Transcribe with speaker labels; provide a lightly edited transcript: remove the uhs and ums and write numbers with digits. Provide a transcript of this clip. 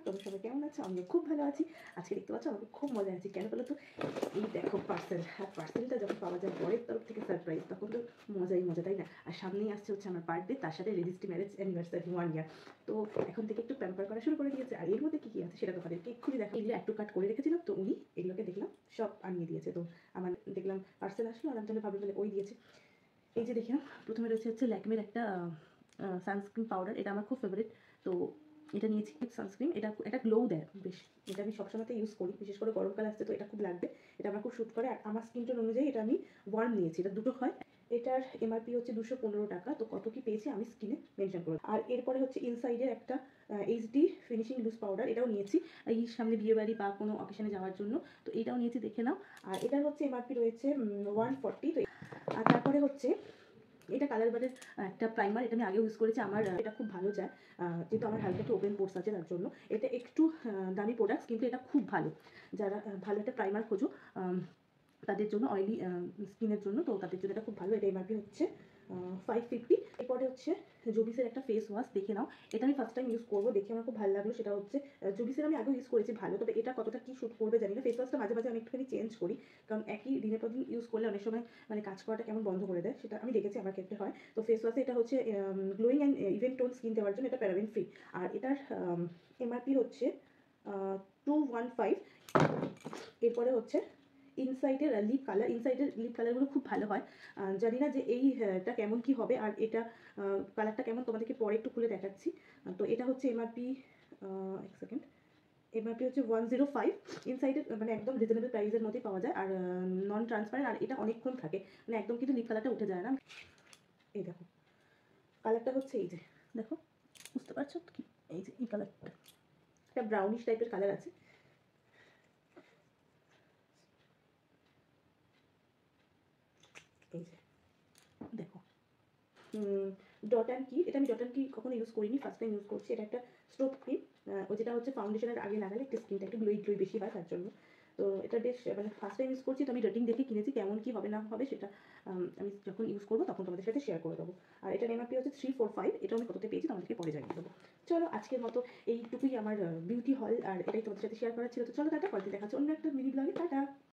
Speaker 1: তোমরা সবাই কেমন আছো? আমিও খুব ভালো আছি। আজকে দেখতে পাচ্ছ আমাকে খুব মজা আছে, কেন বলো তো? এই দেখো পার্সেল, আর পার্সেলটা যখন পাওয়া যায় বরের তরফ থেকে সারপ্রাইজ, তখন তো মজাই মজা, তাই না? আর সামনেই আসছে হচ্ছে আমার বার্থডে, তার সাথে রেজিস্ট্রি ম্যারেজ অ্যানিভার্সারি 1 ইয়ার। তো এখন থেকে একটু প্যাম্পার করা শুরু করে দিয়েছে। আর এর মধ্যে কী কী আছে সেটা তোমাদেরকে এক্ষুনি দেখো। এগুলো একটু কাট করে রেখেছিলাম, তো উনি এগুলোকে দেখলাম সব আনিয়ে দিয়েছে। তো আমার দেখলাম পার্সেল আসলো, আর আমি তাহলে ভাবলাম তাহলে ওই দিয়েছে। এই যে দেখলাম প্রথমে রয়েছে হচ্ছে ল্যাকমের একটা সানস্ক্রিন পাউডার, এটা আমার খুব ফেভারিট। তো এটা নিয়েছি সানস্ক্রিন, এটা একটা গ্লো দেয় বেশ। এটা আমি সবসময়তে ইউজ করি, বিশেষ করে গরমকাল আসছে তো এটা খুব লাগবে। এটা আমার খুব শ্যুট করে, আর আমার স্কিন টোন অনুযায়ী এটা আমি ওয়ার্ম নিয়েছি। এটা দুটো হয়। এটার এমআরপি হচ্ছে 215 টাকা। তো কত কি পেয়েছি আমি স্কিনে মেনশন করব। আর এরপরে হচ্ছে ইনসাইডের একটা এইচডি ফিনিশিং লুজ পাউডার, এটাও নিয়েছি এই সামনে বিয়েবাড়ি বা কোনো অকেশনে যাওয়ার জন্য। তো এটাও নিয়েছি, দেখে নাও। আর এটার হচ্ছে এমআরপি রয়েছে 140। তো আর তারপরে হচ্ছে এটা কালার বারের একটা প্রাইমার, এটা আমি আগে ইউজ করেছি। আমার এটা খুব ভালো যায়, যেহেতু আমার হালকা একটু ওপেন পোর্স আছে, তার জন্য এটা একটু দামি প্রোডাক্ট, কিন্তু এটা খুব ভালো। যারা ভালো একটা প্রাইমার খোঁজো তাদের জন্য, অয়েলি স্কিনের জন্য, তো তাদের জন্য এটা খুব ভালো। এটা এমআরপি হচ্ছে 550। এরপরে হচ্ছে জবিসের একটা ফেস ওয়াশ, দেখে নাও। এটা আমি ফার্স্ট টাইম ইউজ করবো, দেখে আমার খুব ভালো লাগলো। সেটা হচ্ছে জবিসের আমি আগেও ইউজ করেছি ভালো, তবে এটা কতটা কি শ্যুট করবে জানি না। ফেস ওয়াশটা মাঝে মাঝে আমি একটুখানি চেঞ্জ করি, কারণ একই দিনের পর দিন ইউজ করলে অনেক সময় মানে কাজ করাটা কেমন বন্ধ করে দেয়, সেটা আমি দেখেছি আমার ক্ষেত্রে হয়। তো ফেস ওয়াশে এটা হচ্ছে glowing and even tone skin দেওয়ার জন্য, এটা প্যারাবেন ফ্রি। আর এটার এমআরপি হচ্ছে 215। এরপরে হচ্ছে ইনসাইডের লিপ কালার, ইনসাইডের লিপ কালারগুলো খুব ভালো হয়। জানি না যে এইটা কেমন কি হবে, আর এটা কালারটা কেমন তোমাদেরকে পরে একটু খুলে দেখাচ্ছি। তো এটা হচ্ছে এমআরপি, এক সেকেন্ড, এমআরপি হচ্ছে 105। ইনসাইডের মানে একদম রিজনেবল প্রাইসের মধ্যেই পাওয়া যায়, আর নন ট্রান্সপারেন্ট, আর এটা অনেকক্ষণ থাকে, মানে একদম কিন্তু লিপ কালারটা উঠে যায় না। এই দেখো কালারটা হচ্ছে, এই যে দেখো, বুঝতে পারছো কি? এই যে এই কালারটা, একটা ব্রাউনিশ টাইপের কালার আছে। এই যে দেখো, ডট অ্যান্ড কি, এটা আমি ডট অ্যান্ড কি কখনো ইউজ করিনি, ফার্স্ট টাইম ইউজ করছি। এটা একটা স্ট্রোক ক্রিম, ও যেটা হচ্ছে ফাউন্ডেশনের আগে লাগালে একটু স্কিনটা একটু গ্লোই গ্লোই বেশি হয়, তার জন্য। তো এটা বেশ মানে ফার্স্ট টাইম ইউজ করছি, তো আমি রেটিং দেখে কিনেছি, কেমন কি হবে না হবে সেটা আমি যখন ইউজ করবো তখন তোমাদের সাথে শেয়ার করে দেবো। আর এটার এমআরপি হচ্ছে 345। এটাও আমি কততে পেয়েছি তোমাদেরকে পরে জানিয়ে দেবো। চলো আজকের মতো এইটুকুই আমার বিউটি হল, আর এটাই তোমাদের সাথে শেয়ার করার ছিল। তো চলো টাটা, পরে দেখাচ্ছি অন্য একটা মিনি ব্লগে। টাটা।